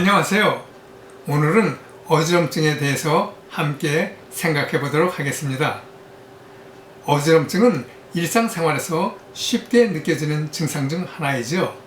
안녕하세요. 오늘은 어지럼증에 대해서 함께 생각해 보도록 하겠습니다. 어지럼증은 일상생활에서 쉽게 느껴지는 증상 중 하나이죠.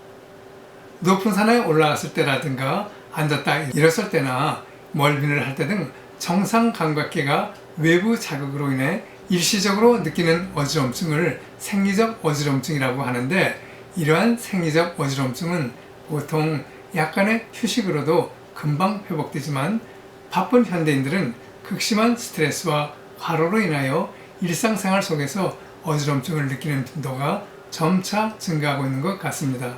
높은 산에 올라갔을 때라든가 앉았다 일어설 때나 멀미를 할 때 등 정상 감각계가 외부 자극으로 인해 일시적으로 느끼는 어지럼증을 생리적 어지럼증이라고 하는데, 이러한 생리적 어지럼증은 보통 약간의 휴식으로도 금방 회복되지만 바쁜 현대인들은 극심한 스트레스와 과로로 인하여 일상생활 속에서 어지럼증을 느끼는 빈도가 점차 증가하고 있는 것 같습니다.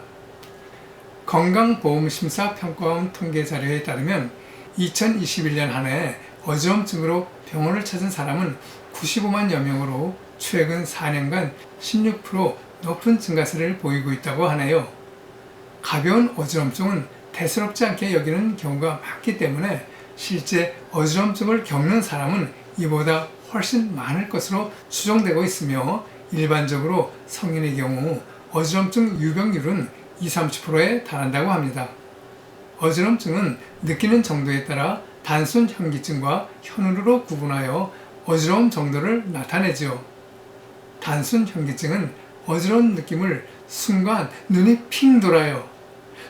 건강보험심사평가원 통계 자료에 따르면 2021년 한 해 어지럼증으로 병원을 찾은 사람은 95만여 명으로 최근 4년간 16% 높은 증가세를 보이고 있다고 하네요. 가벼운 어지럼증은 대수롭지 않게 여기는 경우가 많기 때문에 실제 어지럼증을 겪는 사람은 이보다 훨씬 많을 것으로 추정되고 있으며, 일반적으로 성인의 경우 어지럼증 유병률은 20-30%에 달한다고 합니다. 어지럼증은 느끼는 정도에 따라 단순 현기증과 현우로 구분하여 어지러움 정도를 나타내지요. 단순 현기증은 어지러운 느낌을 순간 눈이 핑 돌아요,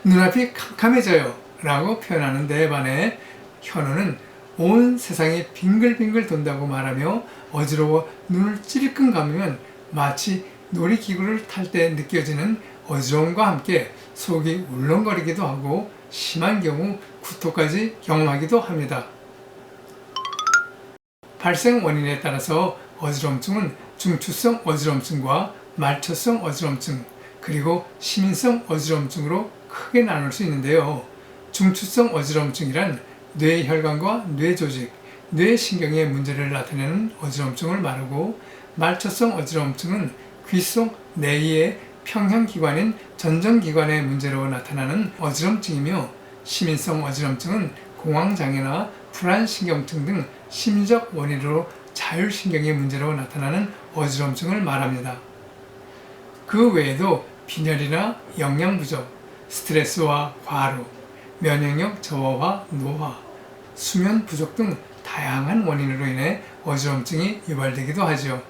눈앞이 캄캄해져요 라고 표현하는 데 반해, 현우는 온 세상이 빙글빙글 돈다고 말하며 어지러워 눈을 찔끔 감으면 마치 놀이기구를 탈 때 느껴지는 어지러움과 함께 속이 울렁거리기도 하고 심한 경우 구토까지 경험하기도 합니다. 발생 원인에 따라서 어지럼증은 중추성 어지럼증과 말초성 어지럼증, 그리고 시민성 어지럼증으로 크게 나눌 수 있는데요. 중추성 어지럼증이란 뇌혈관과 뇌조직, 뇌신경의 문제를 나타내는 어지럼증을 말하고, 말초성 어지럼증은 귀 속 내이의 평형기관인 전정기관의 문제로 나타나는 어지럼증이며, 시민성 어지럼증은 공황장애나 불안신경증 등 심리적 원인으로 자율신경의 문제로 나타나는 어지럼증을 말합니다. 그 외에도 빈혈이나 영양 부족, 스트레스와 과로, 면역력 저하와 노화, 수면 부족 등 다양한 원인으로 인해 어지럼증이 유발되기도 하죠.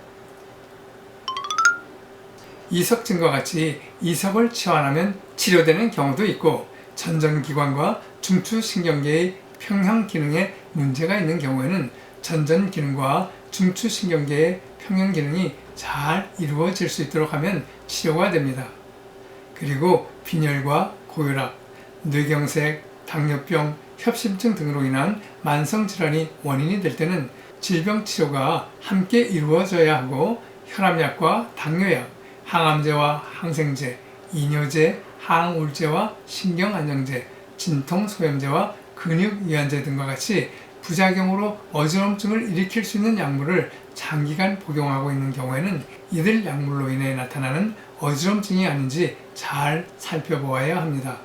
이석증과 같이 이석을 치환하면 치료되는 경우도 있고, 전전기관과 중추신경계의 평형 기능에 문제가 있는 경우에는 전전기능과 중추신경계의 평형 기능이 잘 이루어질 수 있도록 하면 치료가 됩니다. 그리고 빈혈과 고혈압, 뇌경색, 당뇨병, 협심증 등으로 인한 만성질환이 원인이 될 때는 질병 치료가 함께 이루어져야 하고, 혈압약과 당뇨약, 항암제와 항생제, 이뇨제, 항우울제와 신경안정제, 진통소염제와 근육이완제 등과 같이 부작용으로 어지럼증을 일으킬 수 있는 약물을 장기간 복용하고 있는 경우에는 이들 약물로 인해 나타나는 어지럼증이 아닌지 잘 살펴보아야 합니다.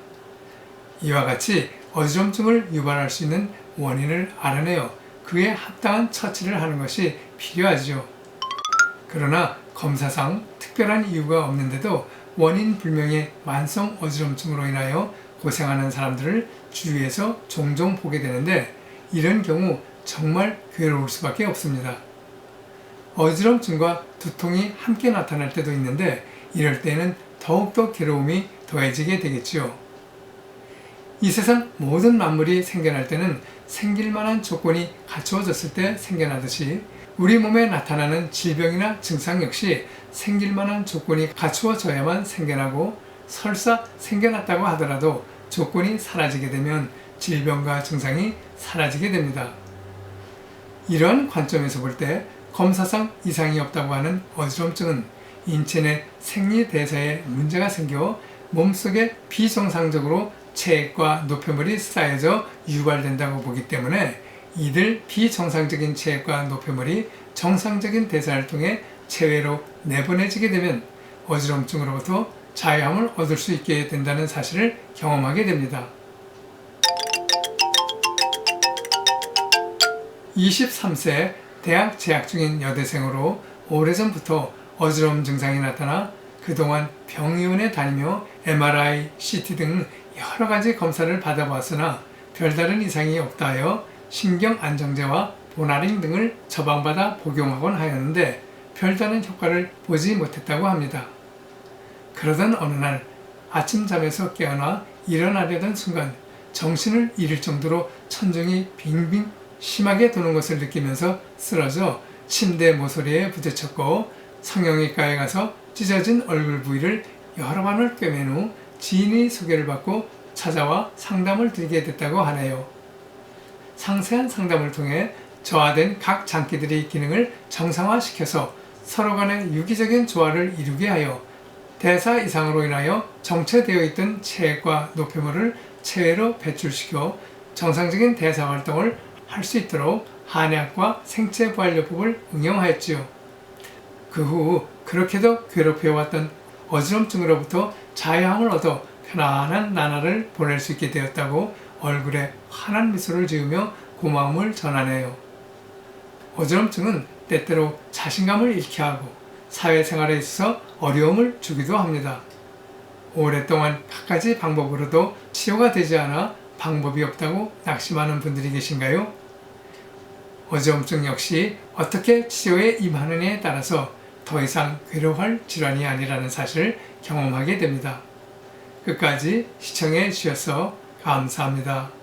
이와 같이 어지럼증을 유발할 수 있는 원인을 알아내어 그에 합당한 처치를 하는 것이 필요하지요. 그러나 검사상 특별한 이유가 없는데도 원인 불명의 만성 어지럼증으로 인하여 고생하는 사람들을 주위에서 종종 보게 되는데, 이런 경우 정말 괴로울 수밖에 없습니다. 어지럼증과 두통이 함께 나타날 때도 있는데, 이럴 때는 더욱더 괴로움이 더해지게 되겠지요. 이 세상 모든 만물이 생겨날 때는 생길 만한 조건이 갖추어졌을 때 생겨나듯이, 우리 몸에 나타나는 질병이나 증상 역시 생길 만한 조건이 갖추어져야만 생겨나고, 설사 생겨났다고 하더라도 조건이 사라지게 되면 질병과 증상이 사라지게 됩니다. 이러한 관점에서 볼 때 검사상 이상이 없다고 하는 어지럼증은 인체 내 생리대사에 문제가 생겨 몸속에 비정상적으로 체액과 노폐물이 쌓여져 유발된다고 보기 때문에, 이들 비정상적인 체액과 노폐물이 정상적인 대사를 통해 체외로 내보내지게 되면 어지럼증으로부터 자유함을 얻을 수 있게 된다는 사실을 경험하게 됩니다. 23세 대학 재학 중인 여대생으로 오래전부터 어지러움 증상이 나타나 그동안 병의원에 다니며 MRI, CT 등 여러 가지 검사를 받아보았으나 별다른 이상이 없다 하여 신경안정제와 보나린 등을 처방받아 복용하곤 하였는데 별다른 효과를 보지 못했다고 합니다. 그러던 어느 날 아침 잠에서 깨어나 일어나려던 순간 정신을 잃을 정도로 천정이 빙빙 심하게 도는 것을 느끼면서 쓰러져 침대 모서리에 부딪혔고 성형외과에 가서 찢어진 얼굴 부위를 여러 번을 꿰맨 후 지인의 소개를 받고 찾아와 상담을 드리게 됐다고 하네요. 상세한 상담을 통해 저하된 각 장기들의 기능을 정상화시켜서 서로 간의 유기적인 조화를 이루게 하여 대사 이상으로 인하여 정체되어 있던 체액과 노폐물을 체외로 배출시켜 정상적인 대사 활동을 할 수 있도록 한약과 생체부활요법을 응용하였지요. 그 후 그렇게도 괴롭혀왔던 어지럼증으로부터 자유함을 얻어 편안한 나날을 보낼 수 있게 되었다고 얼굴에 환한 미소를 지으며 고마움을 전하네요. 어지럼증은 때때로 자신감을 잃게 하고 사회생활에 있어서 어려움을 주기도 합니다. 오랫동안 갖가지 방법으로도 치료가 되지 않아 방법이 없다고 낙심하는 분들이 계신가요? 어지럼증 역시 어떻게 치료에 임하느냐에 따라서 더 이상 괴로워할 질환이 아니라는 사실을 경험하게 됩니다. 끝까지 시청해 주셔서 감사합니다.